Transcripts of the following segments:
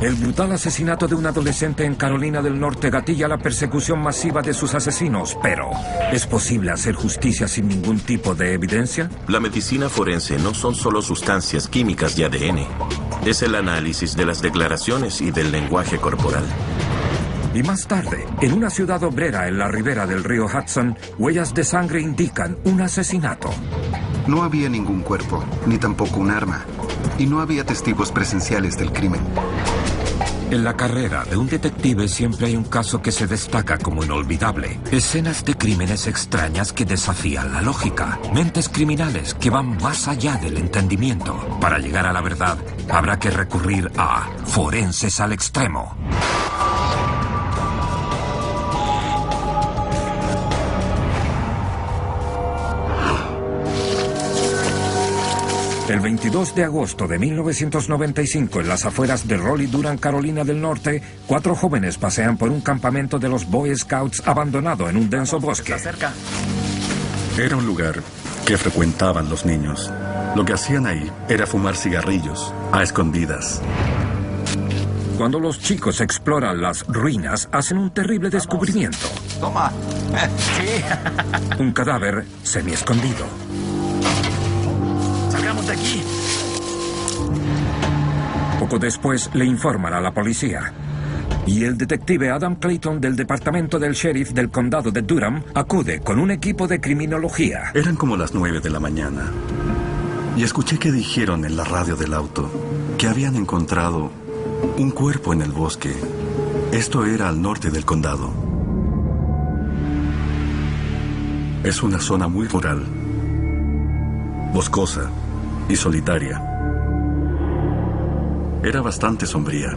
El brutal asesinato de un adolescente en Carolina del Norte gatilla la persecución masiva de sus asesinos, pero ¿es posible hacer justicia sin ningún tipo de evidencia? La medicina forense no son solo sustancias químicas y ADN. Es el análisis de las declaraciones y del lenguaje corporal. Y más tarde, en una ciudad obrera en la ribera del río Hudson, huellas de sangre indican un asesinato. No había ningún cuerpo, ni tampoco un arma. Y no había testigos presenciales del crimen. En la carrera de un detective siempre hay un caso que se destaca como inolvidable. Escenas de crímenes extrañas que desafían la lógica. Mentes criminales que van más allá del entendimiento. Para llegar a la verdad, habrá que recurrir a forenses al extremo. El 22 de agosto de 1995, en las afueras de Raleigh-Durham, Carolina del Norte, 4 jóvenes pasean por un campamento de los Boy Scouts abandonado en un denso bosque. Era un lugar que frecuentaban los niños. Lo que hacían ahí era fumar cigarrillos a escondidas. Cuando los chicos exploran las ruinas, hacen un terrible descubrimiento. Toma. Sí. Un cadáver semi-escondido. Salgamos de aquí. Poco después le informan a la policía. Y el detective Adam Clayton del departamento del sheriff del condado de Durham acude con un equipo de criminología. Eran como las 9 de la mañana. Y escuché que dijeron en la radio del auto que habían encontrado un cuerpo en el bosque. Esto era al norte del condado. Es una zona muy rural, boscosa y solitaria. Era bastante sombría.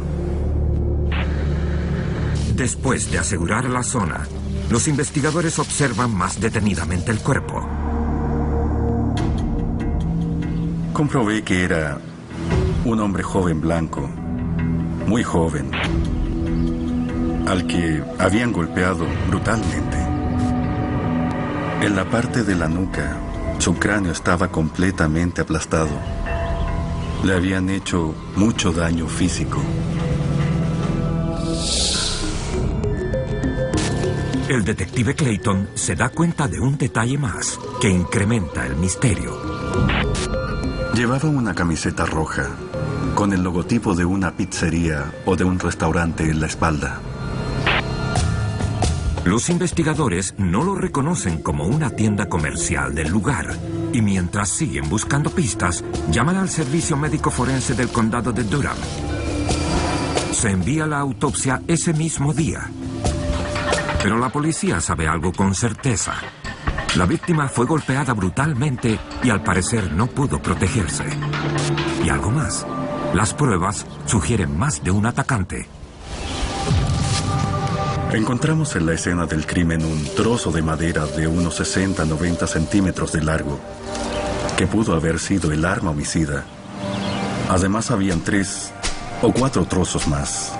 Después de asegurar la zona, los investigadores observan más detenidamente el cuerpo. Comprobé que era un hombre joven blanco, muy joven, al que habían golpeado brutalmente. En la parte de la nuca, su cráneo estaba completamente aplastado. Le habían hecho mucho daño físico. El detective Clayton se da cuenta de un detalle más que incrementa el misterio. Llevaba una camiseta roja con el logotipo de una pizzería o de un restaurante en la espalda. Los investigadores no lo reconocen como una tienda comercial del lugar y mientras siguen buscando pistas, llaman al servicio médico forense del condado de Durham. Se envía la autopsia ese mismo día. Pero la policía sabe algo con certeza. La víctima fue golpeada brutalmente y al parecer no pudo protegerse. Y algo más. Las pruebas sugieren más de un atacante. Encontramos en la escena del crimen un trozo de madera de unos 60-90 centímetros de largo, que pudo haber sido el arma homicida. Además habían 3 o 4 trozos más,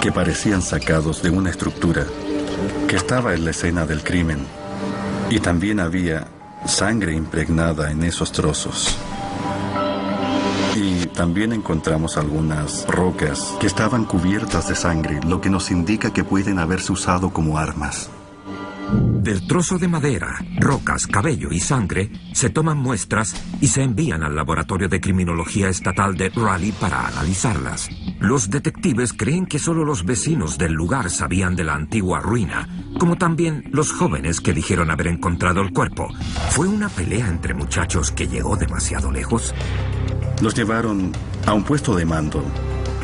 que parecían sacados de una estructura que estaba en la escena del crimen. Y también había sangre impregnada en esos trozos. Y también encontramos algunas rocas que estaban cubiertas de sangre, lo que nos indica que pueden haberse usado como armas. Del trozo de madera, rocas, cabello y sangre se toman muestras y se envían al Laboratorio de Criminología Estatal de Raleigh para analizarlas. Los detectives creen que solo los vecinos del lugar sabían de la antigua ruina, como también los jóvenes que dijeron haber encontrado el cuerpo. ¿Fue una pelea entre muchachos que llegó demasiado lejos? Los llevaron a un puesto de mando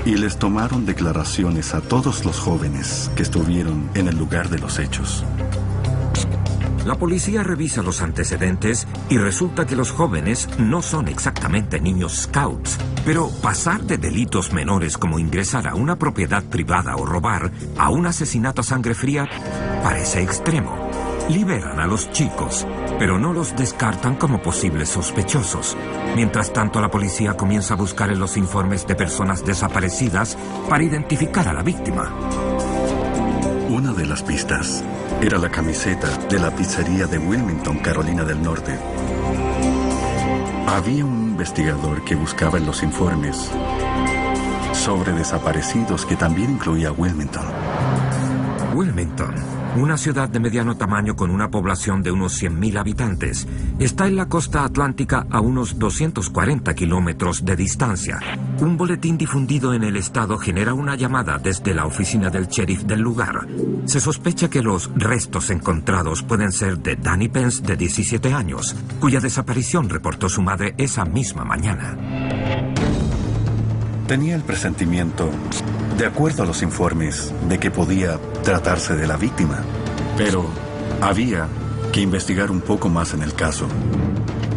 y les tomaron declaraciones a todos los jóvenes que estuvieron en el lugar de los hechos. La policía revisa los antecedentes y resulta que los jóvenes no son exactamente niños scouts, pero pasar de delitos menores como ingresar a una propiedad privada o robar a un asesinato a sangre fría parece extremo. Liberan a los chicos, pero no los descartan como posibles sospechosos. Mientras tanto, la policía comienza a buscar en los informes de personas desaparecidas para identificar a la víctima. Una de las pistas era la camiseta de la pizzería de Wilmington, Carolina del Norte. Había un investigador que buscaba en los informes sobre desaparecidos que también incluía Wilmington. Wilmington, una ciudad de mediano tamaño con una población de unos 100.000 habitantes, está en la costa atlántica a unos 240 kilómetros de distancia. Un boletín difundido en el estado genera una llamada desde la oficina del sheriff del lugar. Se sospecha que los restos encontrados pueden ser de Danny Pence, de 17 años, cuya desaparición reportó su madre esa misma mañana. Tenía el presentimiento, de acuerdo a los informes, de que podía tratarse de la víctima. Pero había que investigar un poco más en el caso.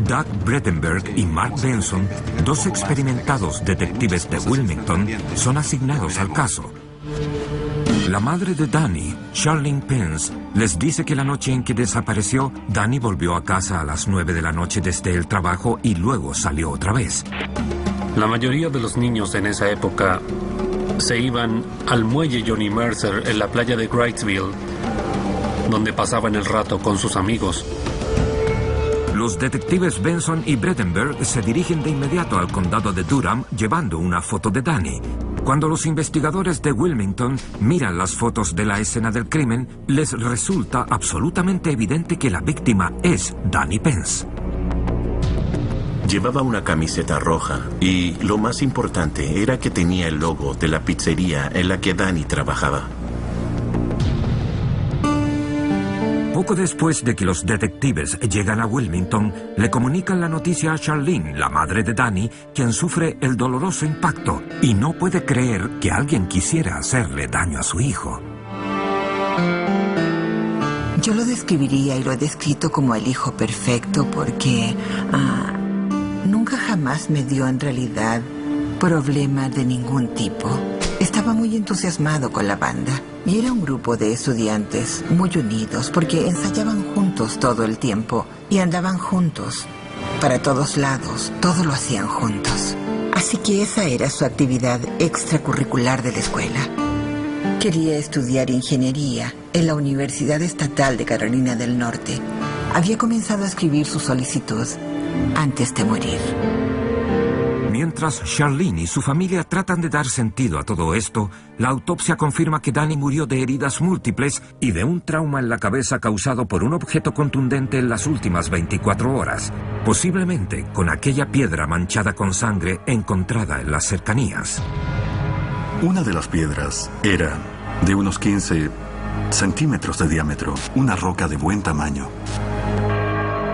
Doug Brettenberg y Mark Benson, dos experimentados detectives de Wilmington, son asignados al caso. La madre de Danny, Charlene Pence, les dice que la noche en que desapareció, Danny volvió a casa a las 9 de la noche desde el trabajo y luego salió otra vez. La mayoría de los niños en esa época se iban al muelle Johnny Mercer en la playa de Wrightsville, donde pasaban el rato con sus amigos. Los detectives Benson y Brettenberg se dirigen de inmediato al condado de Durham llevando una foto de Danny. Cuando los investigadores de Wilmington miran las fotos de la escena del crimen, les resulta absolutamente evidente que la víctima es Danny Pence. Llevaba una camiseta roja y, lo más importante, era que tenía el logo de la pizzería en la que Danny trabajaba. Poco después de que los detectives llegan a Wilmington, le comunican la noticia a Charlene, la madre de Danny, quien sufre el doloroso impacto y no puede creer que alguien quisiera hacerle daño a su hijo. Yo lo describiría y lo he descrito como el hijo perfecto porque nunca jamás me dio en realidad problema de ningún tipo. Estaba muy entusiasmado con la banda y era un grupo de estudiantes muy unidos porque ensayaban juntos todo el tiempo y andaban juntos para todos lados, todo lo hacían juntos. Así que esa era su actividad extracurricular de la escuela. Quería estudiar ingeniería en la Universidad Estatal de Carolina del Norte. Había comenzado a escribir su solicitud antes de morir. Mientras Charlene y su familia tratan de dar sentido a todo esto, la autopsia confirma que Danny murió de heridas múltiples y de un trauma en la cabeza causado por un objeto contundente en las últimas 24 horas, posiblemente con aquella piedra manchada con sangre encontrada en las cercanías. Una de las piedras era de unos 15 centímetros de diámetro, una roca de buen tamaño.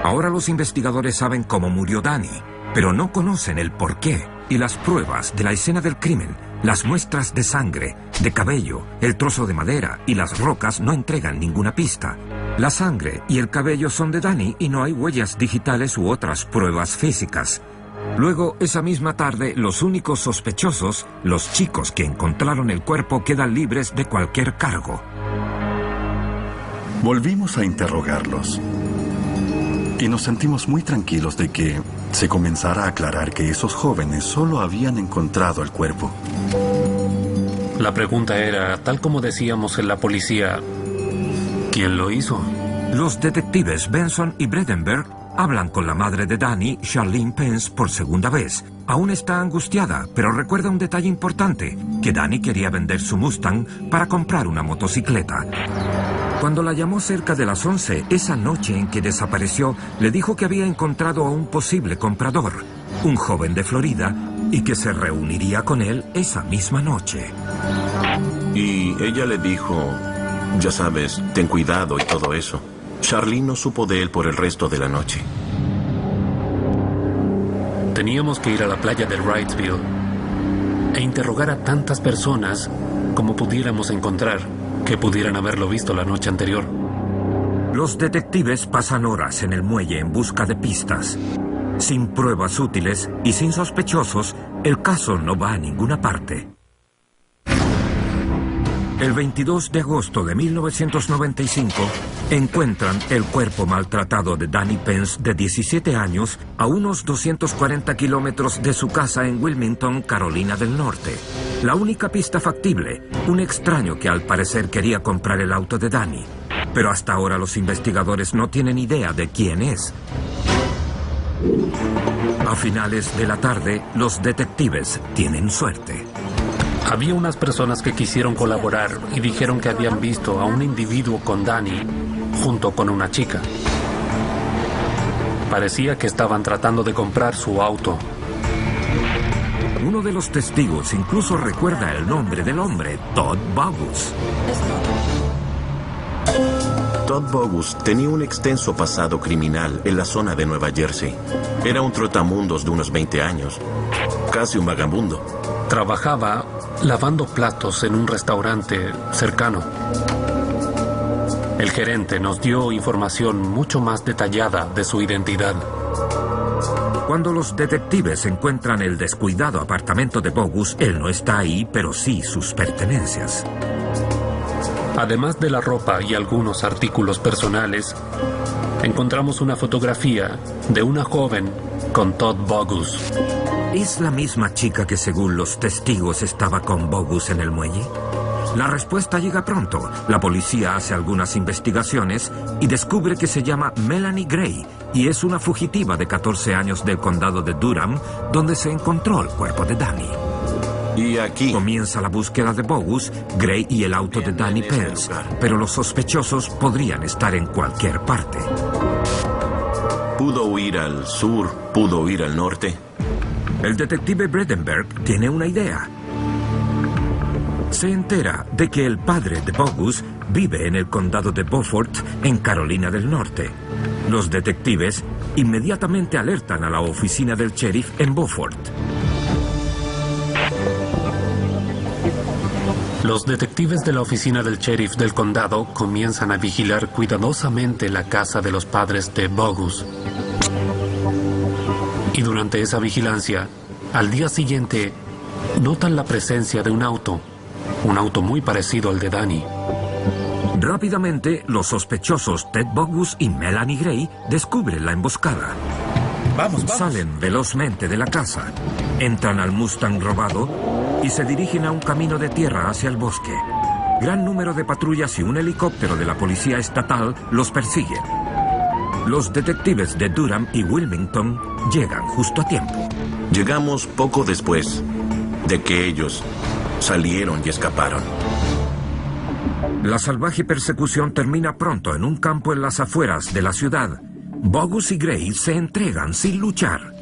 Ahora los investigadores saben cómo murió Danny, pero no conocen el porqué y las pruebas de la escena del crimen, las muestras de sangre, de cabello, el trozo de madera y las rocas no entregan ninguna pista. La sangre y el cabello son de Danny y no hay huellas digitales u otras pruebas físicas. Luego, esa misma tarde, los únicos sospechosos, los chicos que encontraron el cuerpo, quedan libres de cualquier cargo. Volvimos a interrogarlos y nos sentimos muy tranquilos de que se comenzara a aclarar que esos jóvenes solo habían encontrado el cuerpo. La pregunta era, tal como decíamos en la policía, ¿quién lo hizo? Los detectives Benson y Brettenberg hablan con la madre de Danny, Charlene Pence, por segunda vez. Aún está angustiada, pero recuerda un detalle importante, que Danny quería vender su Mustang para comprar una motocicleta. Cuando la llamó cerca de las 11, esa noche en que desapareció, le dijo que había encontrado a un posible comprador, un joven de Florida, y que se reuniría con él esa misma noche. Y ella le dijo, ya sabes, ten cuidado y todo eso. Charlene no supo de él por el resto de la noche. Teníamos que ir a la playa de Wrightsville e interrogar a tantas personas como pudiéramos encontrar que pudieran haberlo visto la noche anterior. Los detectives pasan horas en el muelle en busca de pistas. Sin pruebas útiles y sin sospechosos, el caso no va a ninguna parte. El 22 de agosto de 1995, encuentran el cuerpo maltratado de Danny Pence, de 17 años, a unos 240 kilómetros de su casa en Wilmington, Carolina del Norte. La única pista factible, un extraño que al parecer quería comprar el auto de Danny. Pero hasta ahora los investigadores no tienen idea de quién es. A finales de la tarde, los detectives tienen suerte. Había unas personas que quisieron colaborar y dijeron que habían visto a un individuo con Danny junto con una chica. Parecía que estaban tratando de comprar su auto. Uno de los testigos incluso recuerda el nombre del hombre, Todd Bogus. Todd Bogus tenía un extenso pasado criminal en la zona de Nueva Jersey. Era un trotamundos de unos 20 años, casi un vagabundo. Trabajaba lavando platos en un restaurante cercano. El gerente nos dio información mucho más detallada de su identidad. Cuando los detectives encuentran el descuidado apartamento de Bogus, él no está ahí, pero sí sus pertenencias. Además de la ropa y algunos artículos personales, encontramos una fotografía de una joven con Todd Bogus. ¿Es la misma chica que según los testigos estaba con Bogus en el muelle? La respuesta llega pronto. La policía hace algunas investigaciones y descubre que se llama Melanie Gray y es una fugitiva de 14 años del condado de Durham, donde se encontró el cuerpo de Danny. Y aquí Comienza la búsqueda de Bogus, Gray y el auto de Danny Pence, pero los sospechosos podrían estar en cualquier parte. pudo huir al sur, pudo huir al norte. El detective Bredenberg tiene una idea. Se entera de que el padre de Bogus vive en el condado de Beaufort, en Carolina del Norte. Los detectives inmediatamente alertan a la oficina del sheriff en Beaufort. Los detectives de la oficina del sheriff del condado comienzan a vigilar cuidadosamente la casa de los padres de Bogus. Y durante esa vigilancia, al día siguiente, notan la presencia de un auto muy parecido al de Danny. Rápidamente, los sospechosos Ted Bogus y Melanie Gray descubren la emboscada. Vamos. Salen velozmente de la casa, entran al Mustang robado y se dirigen a un camino de tierra hacia el bosque. Gran número de patrullas y un helicóptero de la policía estatal los persiguen. Los detectives de Durham y Wilmington llegan justo a tiempo. Llegamos poco después de que ellos salieron y escaparon. La salvaje persecución termina pronto en un campo en las afueras de la ciudad. Bogus y Gray se entregan sin luchar.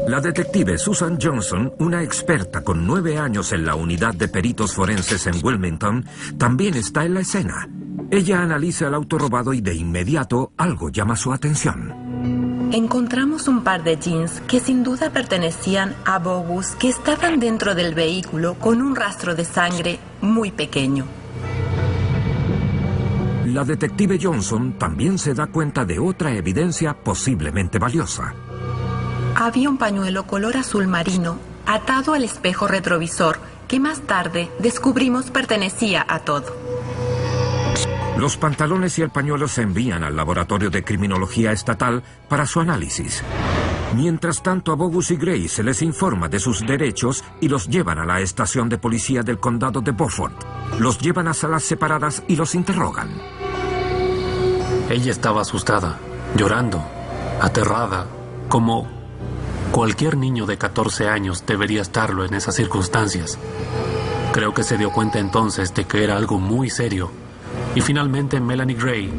La detective Susan Johnson, una experta con 9 años en la unidad de peritos forenses en Wilmington, también está en la escena. Ella analiza el auto robado y de inmediato algo llama su atención. Encontramos un par de jeans que sin duda pertenecían a Bogus, que estaban dentro del vehículo con un rastro de sangre muy pequeño. La detective Johnson también se da cuenta de otra evidencia posiblemente valiosa. Había un pañuelo color azul marino atado al espejo retrovisor que más tarde descubrimos pertenecía a Todd. Los pantalones y el pañuelo se envían al laboratorio de criminología estatal para su análisis. Mientras tanto, a Bogus y Gray se les informa de sus derechos y los llevan a la estación de policía del condado de Beaufort. Los llevan a salas separadas y los interrogan. Ella estaba asustada, llorando, aterrada, como cualquier niño de 14 años debería estarlo en esas circunstancias. Creo que se dio cuenta entonces de que era algo muy serio. Y finalmente Melanie Gray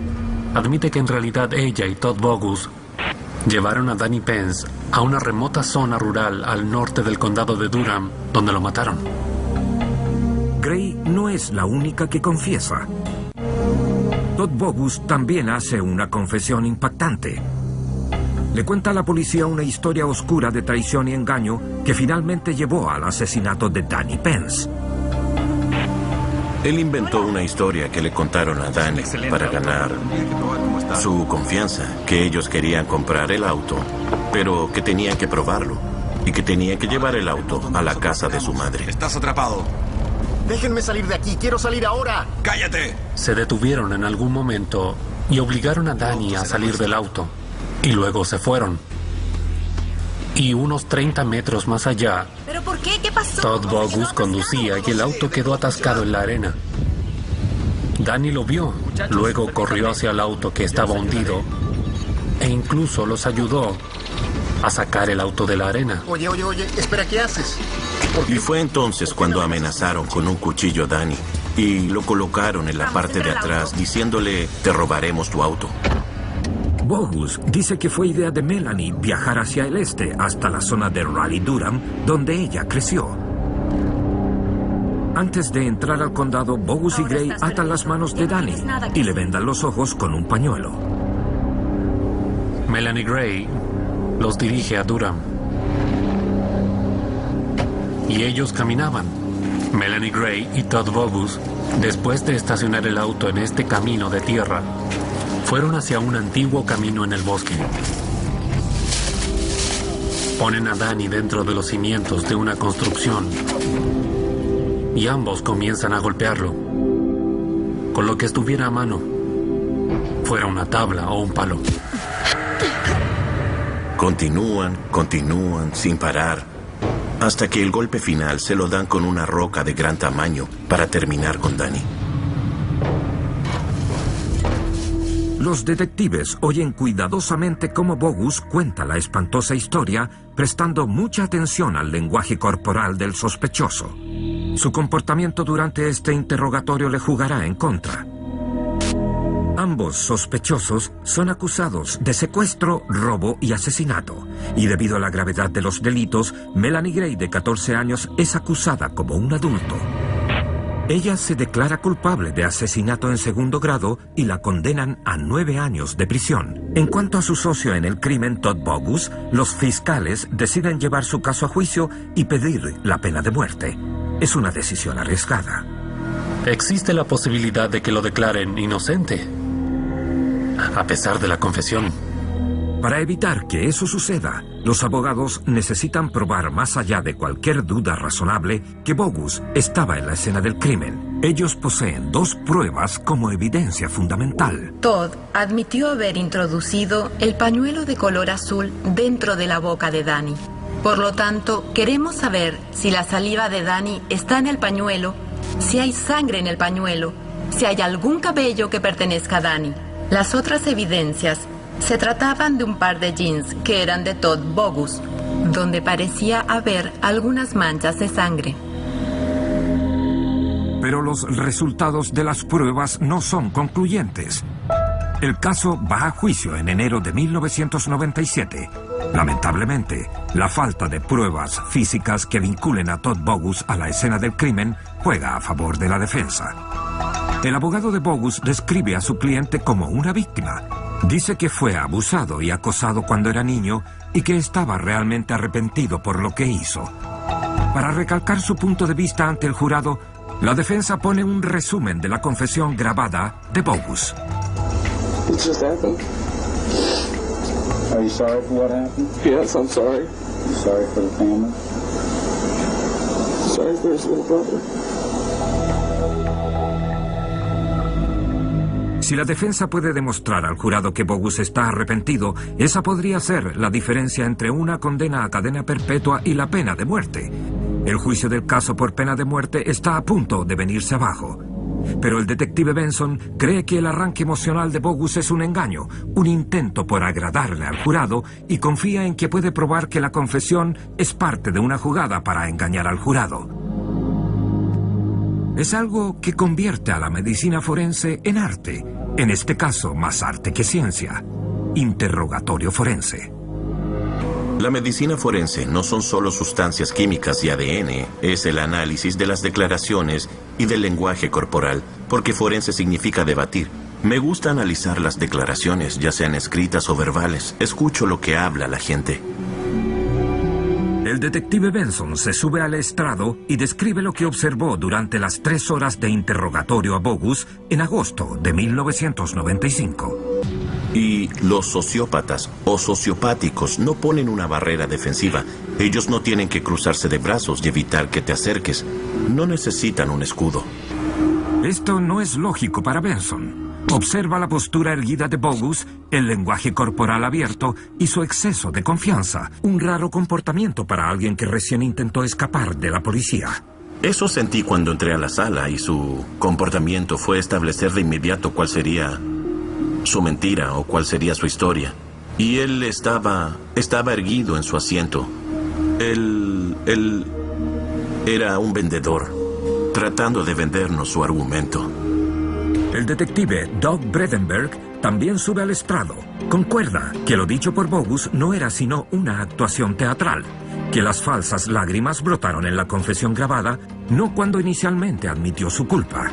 admite que en realidad ella y Todd Bogus llevaron a Danny Pence a una remota zona rural al norte del condado de Durham, donde lo mataron. Gray no es la única que confiesa. Todd Bogus también hace una confesión impactante. Le cuenta a la policía una historia oscura de traición y engaño que finalmente llevó al asesinato de Danny Pence. Él inventó una historia que le contaron a Danny para ganar su confianza, que ellos querían comprar el auto, pero que tenían que probarlo y que tenían que llevar el auto a la casa de su madre. Estás atrapado. Déjenme salir de aquí, quiero salir ahora. ¡Cállate! Se detuvieron en algún momento y obligaron a Danny a salir del auto. Y luego se fueron. Y unos 30 metros más allá, ¿Pero por qué? ¿Qué pasó? Todd Bogus conducía y el auto quedó atascado en la arena. Danny lo vio, luego corrió hacia el auto que estaba hundido e incluso los ayudó a sacar el auto de la arena. Oye, espera, ¿qué haces? Y fue entonces cuando amenazaron con un cuchillo a Danny y lo colocaron en la parte de atrás diciéndole, te robaremos tu auto. Bogus dice que fue idea de Melanie viajar hacia el este hasta la zona de Raleigh-Durham, donde ella creció. Antes de entrar al condado, Bogus y Gray atan las manos de Danny y le vendan los ojos con un pañuelo. Melanie Gray los dirige a Durham. Y ellos caminaban. Melanie Gray y Todd Bogus, después de estacionar el auto en este camino de tierra, fueron hacia un antiguo camino en el bosque. Ponen a Danny dentro de los cimientos de una construcción y ambos comienzan a golpearlo con lo que estuviera a mano, fuera una tabla o un palo. Continúan sin parar, hasta que el golpe final se lo dan con una roca de gran tamaño para terminar con Danny. Los detectives oyen cuidadosamente cómo Bogus cuenta la espantosa historia, prestando mucha atención al lenguaje corporal del sospechoso. Su comportamiento durante este interrogatorio le jugará en contra. Ambos sospechosos son acusados de secuestro, robo y asesinato. Y debido a la gravedad de los delitos, Melanie Gray, de 14 años, es acusada como un adulto. Ella se declara culpable de asesinato en segundo grado y la condenan a 9 años de prisión. En cuanto a su socio en el crimen, Todd Bogus, los fiscales deciden llevar su caso a juicio y pedir la pena de muerte. Es una decisión arriesgada. Existe la posibilidad de que lo declaren inocente, a pesar de la confesión. Para evitar que eso suceda, los abogados necesitan probar más allá de cualquier duda razonable que Bogus estaba en la escena del crimen. Ellos poseen 2 pruebas como evidencia fundamental. Todd admitió haber introducido el pañuelo de color azul dentro de la boca de Danny. Por lo tanto, queremos saber si la saliva de Danny está en el pañuelo, si hay sangre en el pañuelo, si hay algún cabello que pertenezca a Danny. Las otras evidencias se trataban de un par de jeans que eran de Todd Bogus, donde parecía haber algunas manchas de sangre. Pero los resultados de las pruebas no son concluyentes. El caso va a juicio en enero de 1997. Lamentablemente, la falta de pruebas físicas que vinculen a Todd Bogus a la escena del crimen juega a favor de la defensa. El abogado de Bogus describe a su cliente como una víctima. Dice que fue abusado y acosado cuando era niño y que estaba realmente arrepentido por lo que hizo. Para recalcar su punto de vista ante el jurado, la defensa pone un resumen de la confesión grabada de Bogus. It just happened. Are you sorry for what happened? Yes, I'm sorry. You sorry for the family? Sorry for his little brother. Si la defensa puede demostrar al jurado que Bogus está arrepentido, esa podría ser la diferencia entre una condena a cadena perpetua y la pena de muerte. El juicio del caso por pena de muerte está a punto de venirse abajo. Pero el detective Benson cree que el arranque emocional de Bogus es un engaño, un intento por agradarle al jurado, y confía en que puede probar que la confesión es parte de una jugada para engañar al jurado. Es algo que convierte a la medicina forense en arte, en este caso más arte que ciencia. Interrogatorio forense. La medicina forense no son solo sustancias químicas y ADN, es el análisis de las declaraciones y del lenguaje corporal, porque forense significa debatir. Me gusta analizar las declaraciones, ya sean escritas o verbales. Escucho lo que habla la gente. El detective Benson se sube al estrado y describe lo que observó durante las 3 horas de interrogatorio a Bogus en agosto de 1995. Y los sociópatas o sociopáticos no ponen una barrera defensiva. Ellos no tienen que cruzarse de brazos y evitar que te acerques. No necesitan un escudo. Esto no es lógico para Benson. Observa la postura erguida de Bogus, el lenguaje corporal abierto y su exceso de confianza. Un raro comportamiento para alguien que recién intentó escapar de la policía. Eso sentí cuando entré a la sala y su comportamiento fue establecer de inmediato cuál sería su mentira o cuál sería su historia. Y él estaba erguido en su asiento. Él Era un vendedor, tratando de vendernos su argumento. El detective Doug Bredenberg también sube al estrado. Concuerda que lo dicho por Bogus no era sino una actuación teatral, que las falsas lágrimas brotaron en la confesión grabada, no cuando inicialmente admitió su culpa.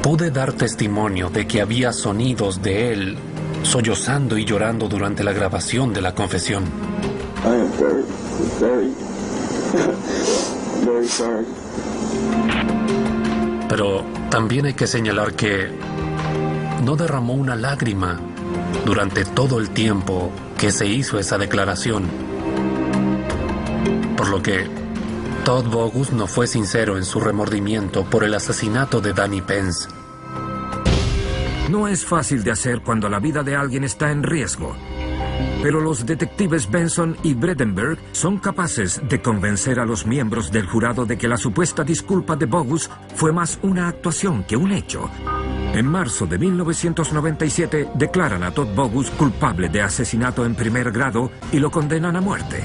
Pude dar testimonio de que había sonidos de él sollozando y llorando durante la grabación de la confesión. I am very sorry. Pero también hay que señalar que no derramó una lágrima durante todo el tiempo que se hizo esa declaración. Por lo que Todd Bogus no fue sincero en su remordimiento por el asesinato de Danny Pence. No es fácil de hacer cuando la vida de alguien está en riesgo, pero los detectives Benson y Bredenberg son capaces de convencer a los miembros del jurado de que la supuesta disculpa de Bogus fue más una actuación que un hecho. En marzo de 1997 declaran a Todd Bogus culpable de asesinato en primer grado y lo condenan a muerte.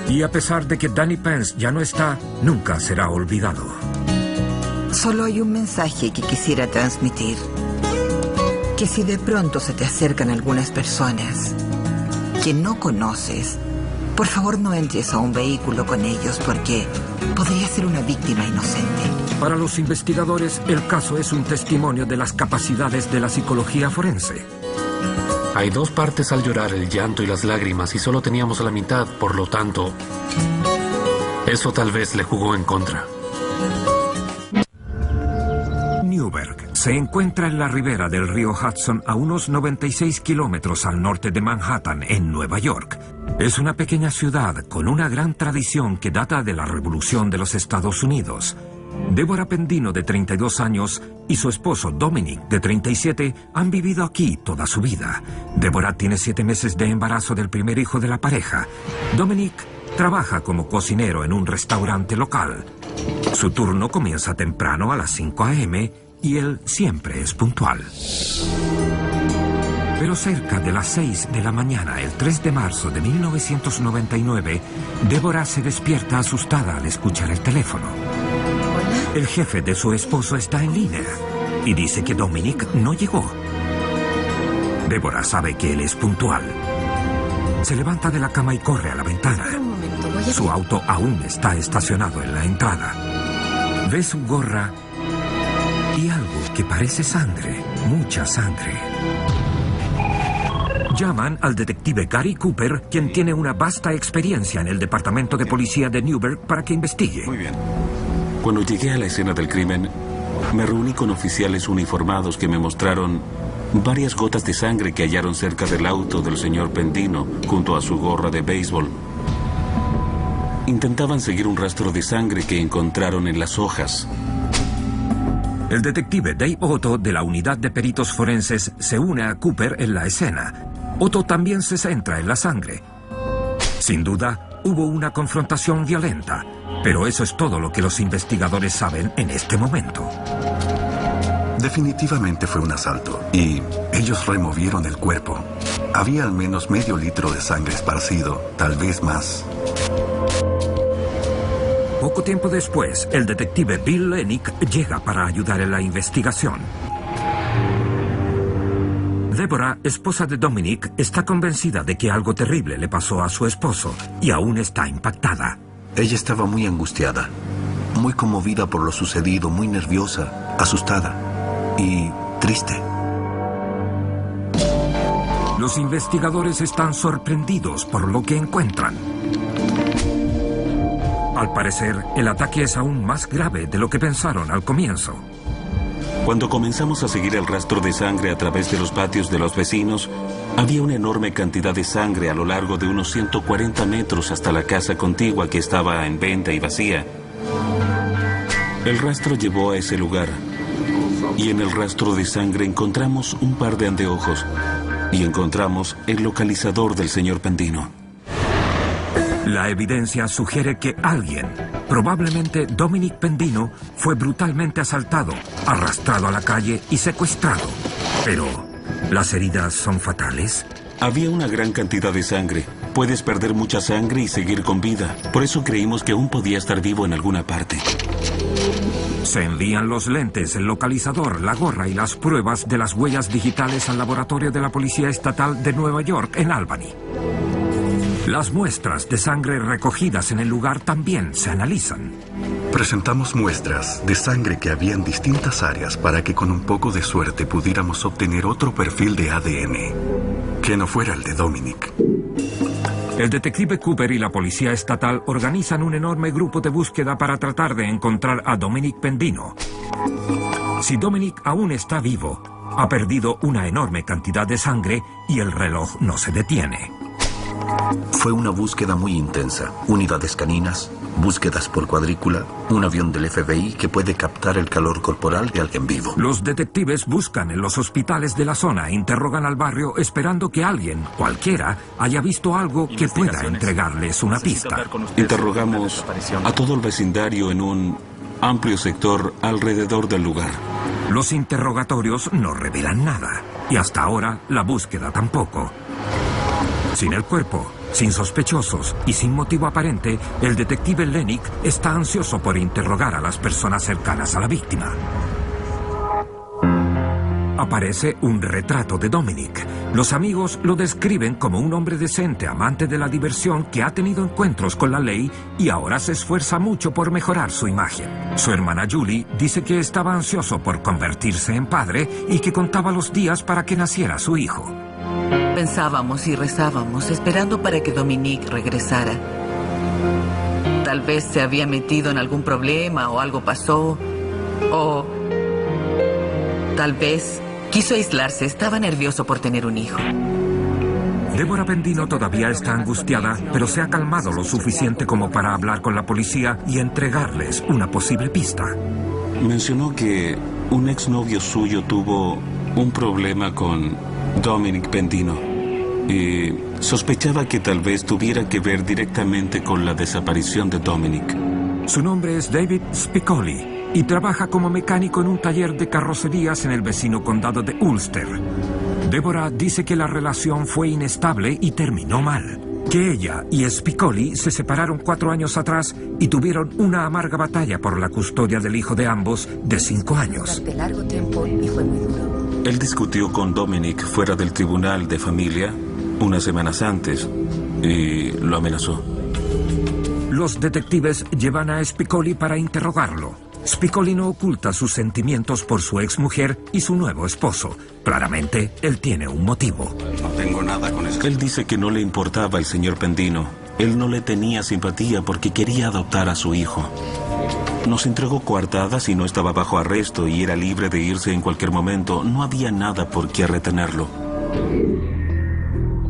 Y a pesar de que Danny Pence ya no está, nunca será olvidado. Solo hay un mensaje que quisiera transmitir. Que si de pronto se te acercan algunas personas que no conoces, por favor no entres a un vehículo con ellos porque podría ser una víctima inocente. Para los investigadores, el caso es un testimonio de las capacidades de la psicología forense. Hay dos partes al llorar, el llanto y las lágrimas, y solo teníamos la mitad, por lo tanto, eso tal vez le jugó en contra. Newberg se encuentra en la ribera del río Hudson a unos 96 kilómetros al norte de Manhattan, en Nueva York. Es una pequeña ciudad con una gran tradición que data de la Revolución de los Estados Unidos. Deborah Pendino, de 32 años, y su esposo Dominic, de 37, han vivido aquí toda su vida. Deborah tiene 7 meses de embarazo del primer hijo de la pareja. Dominic trabaja como cocinero en un restaurante local. Su turno comienza temprano a las 5 a.m. y él siempre es puntual. Pero cerca de las 6 de la mañana, el 3 de marzo de 1999, Deborah se despierta asustada al escuchar el teléfono. El jefe de su esposo está en línea y dice que Dominic no llegó. Deborah sabe que él es puntual. Se levanta de la cama y corre a la ventana. Su auto aún está estacionado en la entrada. Ve su gorra y algo que parece sangre, mucha sangre. Llaman al detective Gary Cooper, quien tiene una vasta experiencia en el departamento de policía de Newberg, para que investigue. Muy bien. Cuando llegué a la escena del crimen, me reuní con oficiales uniformados que me mostraron varias gotas de sangre que hallaron cerca del auto del señor Pendino, junto a su gorra de béisbol. Intentaban seguir un rastro de sangre que encontraron en las hojas. El detective Dave Otto, de la unidad de peritos forenses, se une a Cooper en la escena. Otto también se centra en la sangre. Sin duda, hubo una confrontación violenta, pero eso es todo lo que los investigadores saben en este momento. Definitivamente fue un asalto y ellos removieron el cuerpo. Había al menos medio litro de sangre esparcido, tal vez más. Poco tiempo después, el detective Bill Lenick llega para ayudar en la investigación. Deborah, esposa de Dominic, está convencida de que algo terrible le pasó a su esposo y aún está impactada. Ella estaba muy angustiada, muy conmovida por lo sucedido, muy nerviosa, asustada y triste. Los investigadores están sorprendidos por lo que encuentran. Al parecer, el ataque es aún más grave de lo que pensaron al comienzo. Cuando comenzamos a seguir el rastro de sangre a través de los patios de los vecinos, había una enorme cantidad de sangre a lo largo de unos 140 metros hasta la casa contigua que estaba en venta y vacía. El rastro llevó a ese lugar, y en el rastro de sangre encontramos un par de anteojos, y encontramos el localizador del señor Pendino. La evidencia sugiere que alguien, probablemente Dominic Pendino, fue brutalmente asaltado, arrastrado a la calle y secuestrado. Pero, ¿las heridas son fatales? Había una gran cantidad de sangre, Puedes perder mucha sangre y seguir con vida. Por eso creímos que aún podía estar vivo en alguna parte. Se envían los lentes, el localizador, la gorra y las pruebas de las huellas digitales al laboratorio de la Policía Estatal de Nueva York, en Albany. Las muestras de sangre recogidas en el lugar también se analizan. Presentamos muestras de sangre que había en distintas áreas para que con un poco de suerte pudiéramos obtener otro perfil de ADN, que no fuera el de Dominic. El detective Cooper y la Policía Estatal organizan un enorme grupo de búsqueda para tratar de encontrar a Dominic Pendino. Si Dominic aún está vivo, ha perdido una enorme cantidad de sangre y el reloj no se detiene. Fue una búsqueda muy intensa. Unidades caninas, búsquedas por cuadrícula, un avión del FBI que puede captar el calor corporal de alguien vivo. Los detectives buscan en los hospitales de la zona, interrogan al barrio esperando que alguien, cualquiera, haya visto algo que pueda entregarles una pista. Interrogamos a todo el vecindario en un amplio sector alrededor del lugar. Los interrogatorios no revelan nada y hasta ahora la búsqueda tampoco. Sin el cuerpo, sin sospechosos y sin motivo aparente, el detective Lennick está ansioso por interrogar a las personas cercanas a la víctima. Aparece un retrato de Dominic. Los amigos lo describen como un hombre decente, amante de la diversión, que ha tenido encuentros con la ley y ahora se esfuerza mucho por mejorar su imagen. Su hermana Julie dice que estaba ansioso por convertirse en padre y que contaba los días para que naciera su hijo. Pensábamos y rezábamos, esperando para que Dominic regresara. Tal vez se había metido en algún problema o algo pasó. O tal vez quiso aislarse, estaba nervioso por tener un hijo. Deborah Pendino todavía está angustiada, pero se ha calmado lo suficiente como para hablar con la policía y entregarles una posible pista. Mencionó que un exnovio suyo tuvo un problema con Dominic Pendino y sospechaba que tal vez tuviera que ver directamente con la desaparición de Dominic. Su nombre es David Spicoli y trabaja como mecánico en un taller de carrocerías en el vecino condado de Ulster. Deborah dice que la relación fue inestable y terminó mal, que ella y Spicoli se separaron 4 años atrás y tuvieron una amarga batalla por la custodia del hijo de ambos de 5 años. Durante largo tiempo y fue muy duro. Él discutió con Dominic fuera del tribunal de familia unas semanas antes y lo amenazó. Los detectives llevan a Spicoli para interrogarlo. Spicoli no oculta sus sentimientos por su exmujer y su nuevo esposo. Claramente, él tiene un motivo. No tengo nada con eso. Él dice que no le importaba el señor Pendino. Él no le tenía simpatía porque quería adoptar a su hijo. Nos entregó coartadas y no estaba bajo arresto y era libre de irse en cualquier momento. No había nada por qué retenerlo.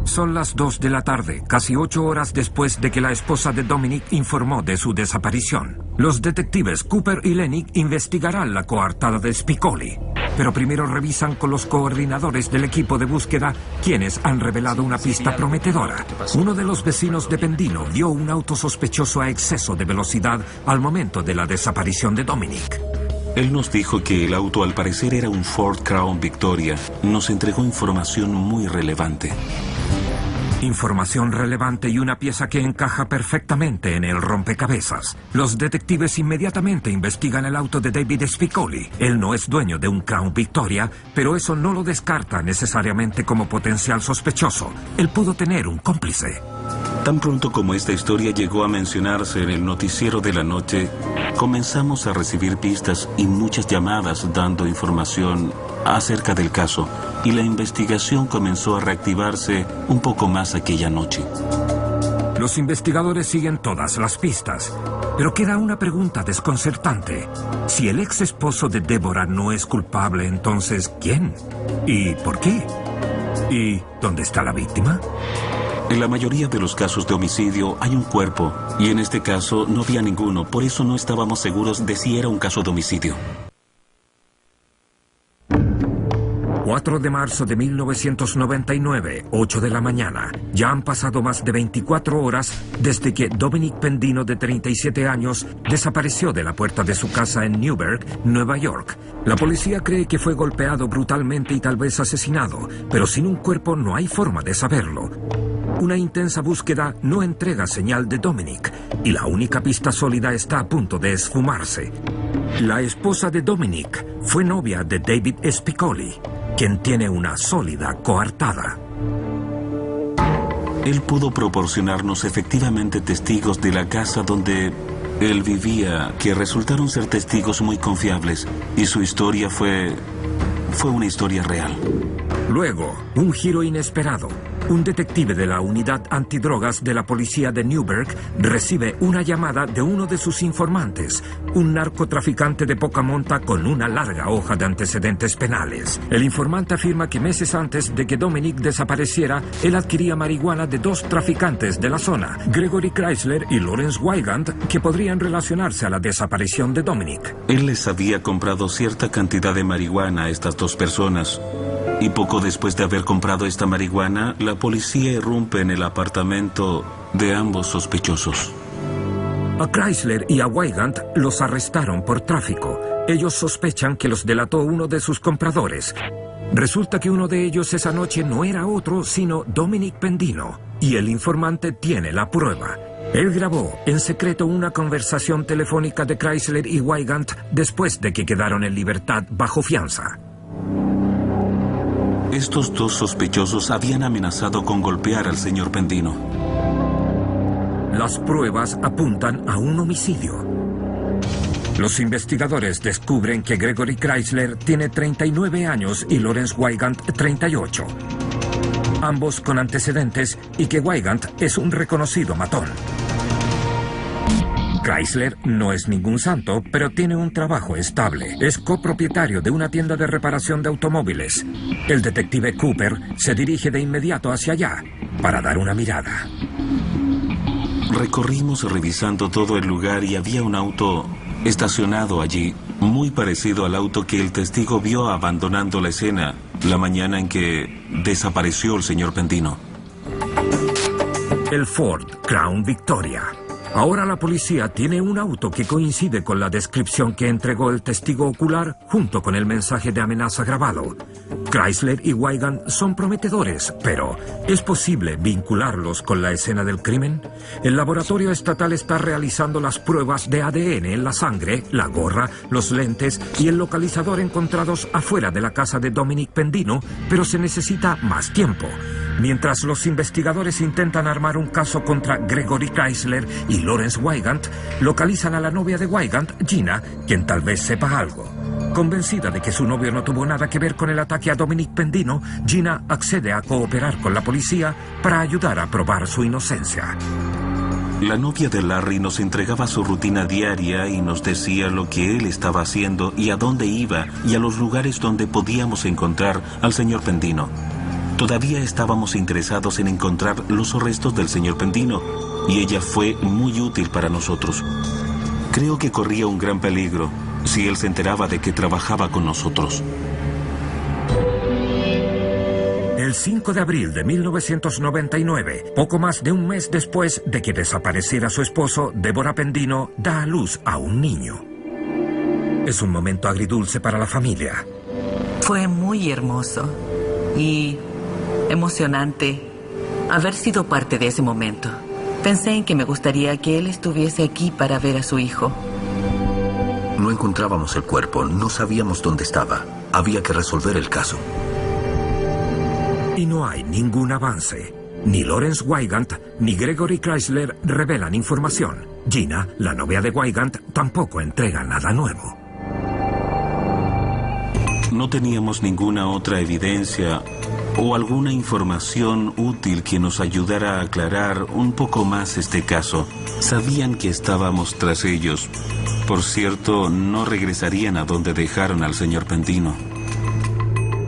Son las 2 de la tarde, casi 8 horas después de que la esposa de Dominic informó de su desaparición. Los detectives Cooper y Lennick investigarán la coartada de Spicoli, pero primero revisan con los coordinadores del equipo de búsqueda, quienes han revelado una pista prometedora. Uno de los vecinos de Pendino vio un auto sospechoso a exceso de velocidad al momento de la desaparición de Dominic. Él nos dijo que el auto al parecer era un Ford Crown Victoria. Nos entregó información muy relevante. Información relevante y una pieza que encaja perfectamente en el rompecabezas. Los detectives inmediatamente investigan el auto de David Spicoli. Él no es dueño de un Crown Victoria, pero eso no lo descarta necesariamente como potencial sospechoso. Él pudo tener un cómplice. Tan pronto como esta historia llegó a mencionarse en el noticiero de la noche, comenzamos a recibir pistas y muchas llamadas dando información acerca del caso, y la investigación comenzó a reactivarse un poco más aquella noche. Los investigadores siguen todas las pistas, pero queda una pregunta desconcertante. Si el ex esposo de Deborah no es culpable, entonces, ¿quién? ¿Y por qué? ¿Y dónde está la víctima? En la mayoría de los casos de homicidio hay un cuerpo, y en este caso no había ninguno, por eso no estábamos seguros de si era un caso de homicidio. 4 de marzo de 1999, 8 de la mañana. Ya han pasado más de 24 horas desde que Dominic Pendino, de 37 años, desapareció de la puerta de su casa en Newburgh, Nueva York. La policía cree que fue golpeado brutalmente y tal vez asesinado, pero sin un cuerpo no hay forma de saberlo. Una intensa búsqueda no entrega señal de Dominic y la única pista sólida está a punto de esfumarse. La esposa de Dominic fue novia de David Spicoli, quien tiene una sólida coartada. Él pudo proporcionarnos efectivamente testigos de la casa donde él vivía, que resultaron ser testigos muy confiables, y su historia fue una historia real. Luego, un giro inesperado. Un detective de la unidad antidrogas de la policía de Newburgh recibe una llamada de uno de sus informantes, un narcotraficante de poca monta con una larga hoja de antecedentes penales. El informante afirma que meses antes de que Dominic desapareciera, él adquiría marihuana de dos traficantes de la zona, Gregory Chrysler y Lawrence Wygant, que podrían relacionarse a la desaparición de Dominic. Él les había comprado cierta cantidad de marihuana a estas dos personas. Y poco después de haber comprado esta marihuana, la policía irrumpe en el apartamento de ambos sospechosos. A Chrysler y a Wygant los arrestaron por tráfico. Ellos sospechan que los delató uno de sus compradores. Resulta que uno de ellos esa noche no era otro sino Dominic Pendino, y el informante tiene la prueba. Él grabó en secreto una conversación telefónica de Chrysler y Wygant después de que quedaron en libertad bajo fianza. Estos dos sospechosos habían amenazado con golpear al señor Pendino. Las pruebas apuntan a un homicidio. Los investigadores descubren que Gregory Chrysler tiene 39 años y Lawrence Wygant 38. Ambos con antecedentes y que Wygant es un reconocido matón. Chrysler no es ningún santo, pero tiene un trabajo estable. Es copropietario de una tienda de reparación de automóviles. El detective Cooper se dirige de inmediato hacia allá para dar una mirada. Recorrimos revisando todo el lugar y había un auto estacionado allí, muy parecido al auto que el testigo vio abandonando la escena la mañana en que desapareció el señor Pendino. El Ford Crown Victoria. Ahora la policía tiene un auto que coincide con la descripción que entregó el testigo ocular junto con el mensaje de amenaza grabado. Chrysler y Wygant son prometedores, pero ¿es posible vincularlos con la escena del crimen? El laboratorio estatal está realizando las pruebas de ADN en la sangre, la gorra, los lentes y el localizador encontrados afuera de la casa de Dominic Pendino, pero se necesita más tiempo. Mientras los investigadores intentan armar un caso contra Gregory Chrysler y Lawrence Wygant, localizan a la novia de Wygant, Gina, quien tal vez sepa algo. Convencida de que su novio no tuvo nada que ver con el ataque a Dominic Pendino, Gina accede a cooperar con la policía para ayudar a probar su inocencia. La novia de Larry nos entregaba su rutina diaria y nos decía lo que él estaba haciendo y a dónde iba y a los lugares donde podíamos encontrar al señor Pendino. Todavía estábamos interesados en encontrar los restos del señor Pendino y ella fue muy útil para nosotros. Creo que corría un gran peligro si él se enteraba de que trabajaba con nosotros. El 5 de abril de 1999, poco más de un mes después de que desapareciera su esposo, Deborah Pendino da a luz a un niño. Es un momento agridulce para la familia. Fue muy hermoso y emocionante haber sido parte de ese momento. Pensé en que me gustaría que él estuviese aquí para ver a su hijo. No encontrábamos el cuerpo, no sabíamos dónde estaba. Había que resolver el caso. Y no hay ningún avance. Ni Lawrence Wygant ni Gregory Chrysler revelan información. Gina, la novia de Wygant, tampoco entrega nada nuevo. No teníamos ninguna otra evidencia o alguna información útil que nos ayudara a aclarar un poco más este caso. Sabían que estábamos tras ellos. Por cierto, no regresarían a donde dejaron al señor Pendino.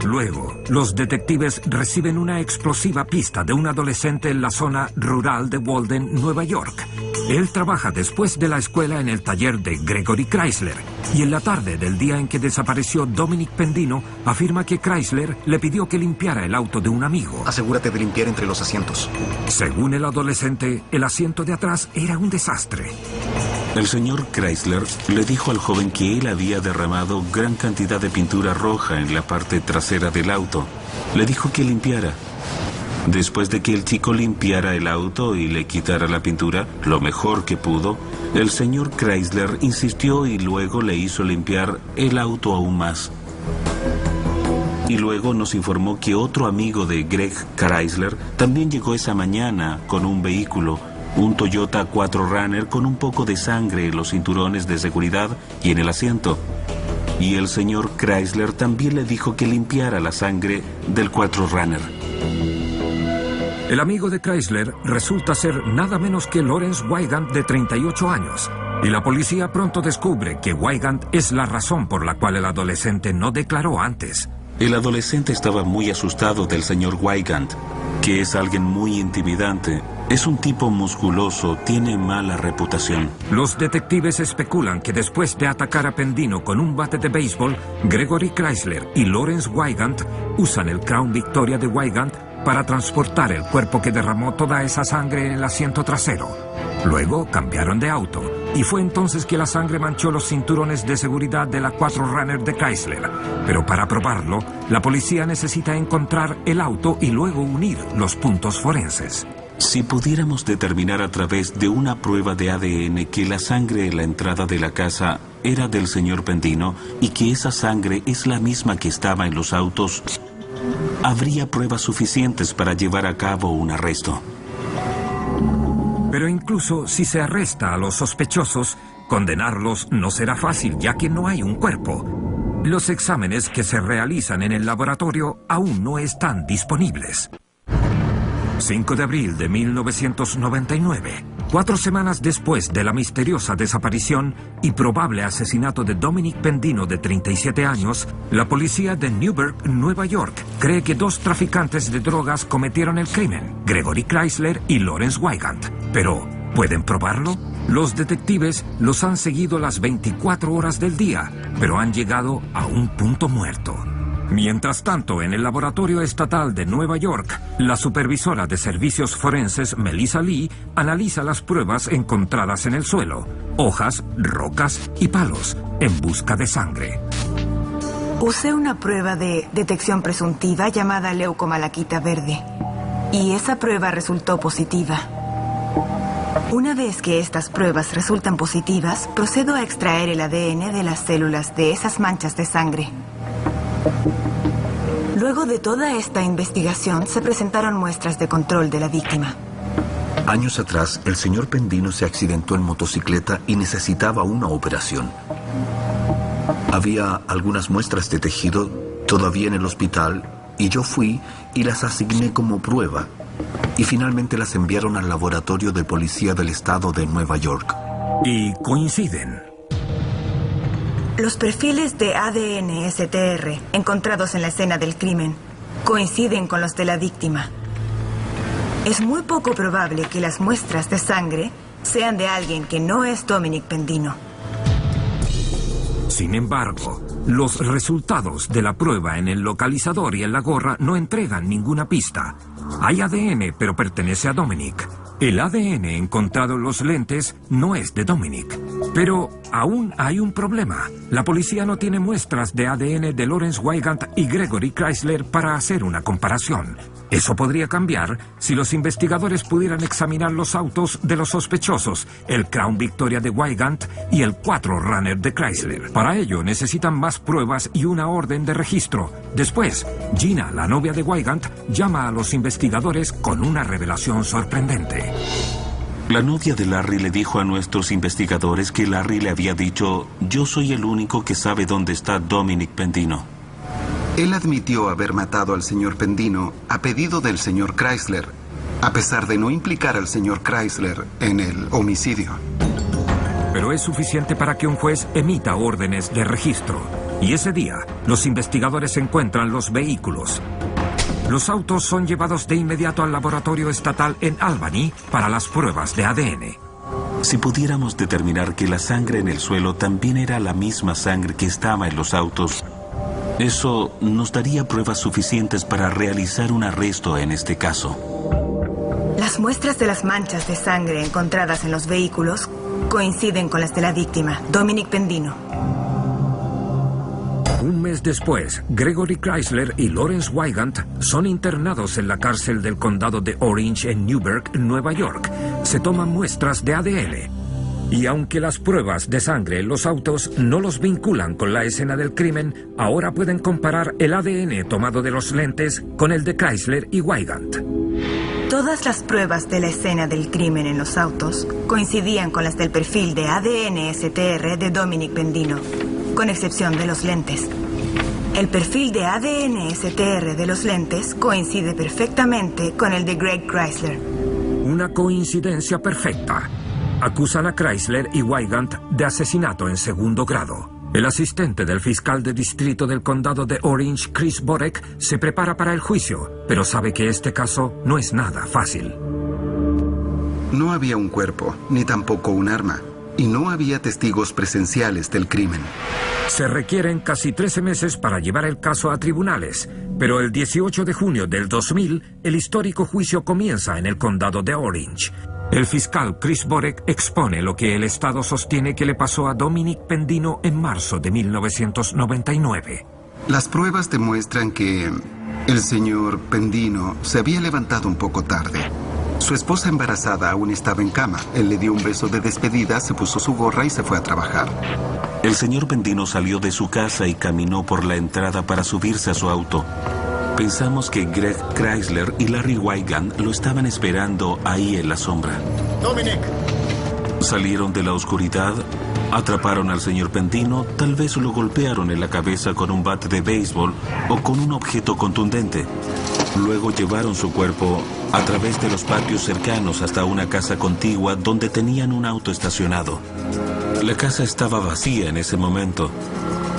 Luego, los detectives reciben una explosiva pista de un adolescente en la zona rural de Walden, Nueva York. Él trabaja después de la escuela en el taller de Gregory Chrysler y en la tarde del día en que desapareció Dominic Pendino afirma que Chrysler le pidió que limpiara el auto de un amigo. Asegúrate de limpiar entre los asientos. Según el adolescente, el asiento de atrás era un desastre. El señor Chrysler le dijo al joven que él había derramado gran cantidad de pintura roja en la parte trasera del auto. Le dijo que limpiara. Después de que el chico limpiara el auto y le quitara la pintura, lo mejor que pudo, el señor Chrysler insistió y luego le hizo limpiar el auto aún más. Y luego nos informó que otro amigo de Greg Chrysler también llegó esa mañana con un vehículo, un Toyota 4Runner con un poco de sangre en los cinturones de seguridad y en el asiento. Y el señor Chrysler también le dijo que limpiara la sangre del 4Runner. El amigo de Chrysler resulta ser nada menos que Lawrence Wygant, de 38 años. Y la policía pronto descubre que Wygant es la razón por la cual el adolescente no declaró antes. El adolescente estaba muy asustado del señor Wygant, que es alguien muy intimidante. Es un tipo musculoso, tiene mala reputación. Los detectives especulan que después de atacar a Pendino con un bate de béisbol, Gregory Chrysler y Lawrence Wygant usan el Crown Victoria de Wygant para transportar el cuerpo que derramó toda esa sangre en el asiento trasero. Luego cambiaron de auto, y fue entonces que la sangre manchó los cinturones de seguridad de la 4Runner de Chrysler. Pero para probarlo, la policía necesita encontrar el auto y luego unir los puntos forenses. Si pudiéramos determinar a través de una prueba de ADN que la sangre en la entrada de la casa era del señor Pendino y que esa sangre es la misma que estaba en los autos, habría pruebas suficientes para llevar a cabo un arresto. Pero incluso si se arresta a los sospechosos, condenarlos no será fácil, ya que no hay un cuerpo. Los exámenes que se realizan en el laboratorio aún no están disponibles. 5 de abril de 1999, 4 semanas después de la misteriosa desaparición y probable asesinato de Dominic Pendino, de 37 años, la policía de Newburgh, Nueva York, cree que 2 traficantes de drogas cometieron el crimen, Gregory Chrysler y Lawrence Wygant. Pero, ¿pueden probarlo? Los detectives los han seguido las 24 horas del día, pero han llegado a un punto muerto. Mientras tanto, en el laboratorio estatal de Nueva York, la supervisora de servicios forenses, Melissa Lee, analiza las pruebas encontradas en el suelo: hojas, rocas y palos, en busca de sangre. Usé una prueba de detección presuntiva llamada leucomalaquita verde, y esa prueba resultó positiva. Una vez que estas pruebas resultan positivas, procedo a extraer el ADN de las células de esas manchas de sangre. Luego de toda esta investigación, se presentaron muestras de control de la víctima. Años atrás, el señor Pendino se accidentó en motocicleta y necesitaba una operación. Había algunas muestras de tejido todavía en el hospital y yo fui y las asigné como prueba. Y finalmente las enviaron al laboratorio de policía del estado de Nueva York. Y coinciden. Los perfiles de ADN STR encontrados en la escena del crimen coinciden con los de la víctima. Es muy poco probable que las muestras de sangre sean de alguien que no es Dominic Pendino. Sin embargo, los resultados de la prueba en el localizador y en la gorra no entregan ninguna pista. Hay ADN, pero pertenece a Dominic. El ADN encontrado en los lentes no es de Dominic. Pero aún hay un problema. La policía no tiene muestras de ADN de Lawrence Wygant y Gregory Chrysler para hacer una comparación. Eso podría cambiar si los investigadores pudieran examinar los autos de los sospechosos, el Crown Victoria de Wygant y el 4Runner de Chrysler. Para ello necesitan más pruebas y una orden de registro. Después, Gina, la novia de Wygant, llama a los investigadores con una revelación sorprendente. La novia de Larry le dijo a nuestros investigadores que Larry le había dicho: yo soy el único que sabe dónde está Dominic Pendino. Él admitió haber matado al señor Pendino a pedido del señor Chrysler, a pesar de no implicar al señor Chrysler en el homicidio. Pero es suficiente para que un juez emita órdenes de registro. Y ese día, los investigadores encuentran los vehículos. Los autos son llevados de inmediato al laboratorio estatal en Albany para las pruebas de ADN. Si pudiéramos determinar que la sangre en el suelo también era la misma sangre que estaba en los autos, eso nos daría pruebas suficientes para realizar un arresto en este caso. Las muestras de las manchas de sangre encontradas en los vehículos coinciden con las de la víctima, Dominic Pendino. Un mes después, Gregory Chrysler y Lawrence Wygant son internados en la cárcel del condado de Orange en Newburgh, Nueva York. Se toman muestras de ADN. Y aunque las pruebas de sangre en los autos no los vinculan con la escena del crimen, ahora pueden comparar el ADN tomado de los lentes con el de Chrysler y Wygant. Todas las pruebas de la escena del crimen en los autos coincidían con las del perfil de ADN STR de Dominic Pendino, con excepción de los lentes. El perfil de ADN STR de los lentes coincide perfectamente con el de Greg Chrysler. Una coincidencia perfecta. Acusan a Chrysler y Wygant de asesinato en segundo grado. El asistente del fiscal de distrito del condado de Orange, Chris Borek, se prepara para el juicio, pero sabe que este caso no es nada fácil. No había un cuerpo, ni tampoco un arma, y no había testigos presenciales del crimen. Se requieren casi 13 meses para llevar el caso a tribunales, pero el 18 de junio del 2000, el histórico juicio comienza en el condado de Orange. El fiscal Chris Borek expone lo que el Estado sostiene que le pasó a Dominic Pendino en marzo de 1999. Las pruebas demuestran que el señor Pendino se había levantado un poco tarde. Su esposa embarazada aún estaba en cama. Él le dio un beso de despedida, se puso su gorra y se fue a trabajar. El señor Pendino salió de su casa y caminó por la entrada para subirse a su auto. Pensamos que Greg Chrysler y Larry Wygant lo estaban esperando ahí en la sombra. Dominic. Salieron de la oscuridad, atraparon al señor Pendino, tal vez lo golpearon en la cabeza con un bate de béisbol o con un objeto contundente. Luego llevaron su cuerpo a través de los patios cercanos hasta una casa contigua donde tenían un auto estacionado. La casa estaba vacía en ese momento.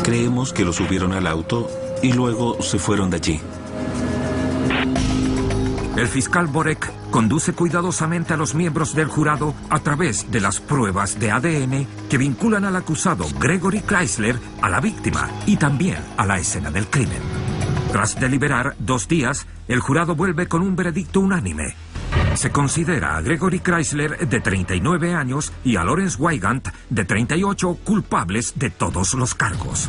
Creemos que lo subieron al auto y luego se fueron de allí. El fiscal Borek conduce cuidadosamente a los miembros del jurado a través de las pruebas de ADN que vinculan al acusado Gregory Chrysler a la víctima y también a la escena del crimen. Tras deliberar 2 días, el jurado vuelve con un veredicto unánime. Se considera a Gregory Chrysler, de 39 años, y a Lawrence Wygant, de 38, culpables de todos los cargos.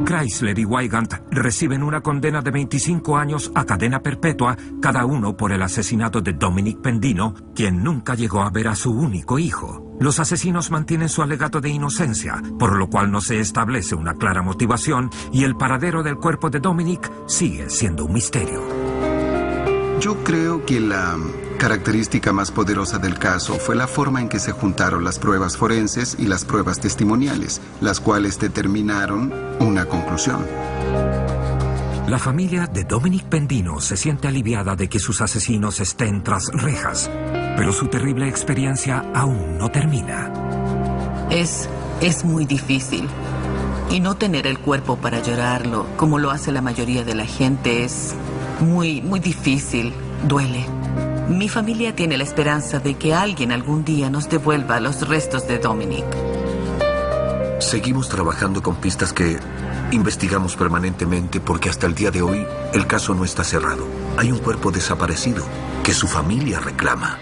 Chrysler y Wygant reciben una condena de 25 años a cadena perpetua, cada uno por el asesinato de Dominic Pendino, quien nunca llegó a ver a su único hijo. Los asesinos mantienen su alegato de inocencia, por lo cual no se establece una clara motivación y el paradero del cuerpo de Dominic sigue siendo un misterio. Yo creo que la característica más poderosa del caso fue la forma en que se juntaron las pruebas forenses y las pruebas testimoniales, las cuales determinaron una conclusión. La familia de Dominic Pendino se siente aliviada de que sus asesinos estén tras rejas, pero su terrible experiencia aún no termina. Es muy difícil. Y no tener el cuerpo para llorarlo, como lo hace la mayoría de la gente, es muy difícil. Duele. Mi familia tiene la esperanza de que alguien algún día nos devuelva los restos de Dominic. Seguimos trabajando con pistas que investigamos permanentemente porque hasta el día de hoy el caso no está cerrado. Hay un cuerpo desaparecido que su familia reclama.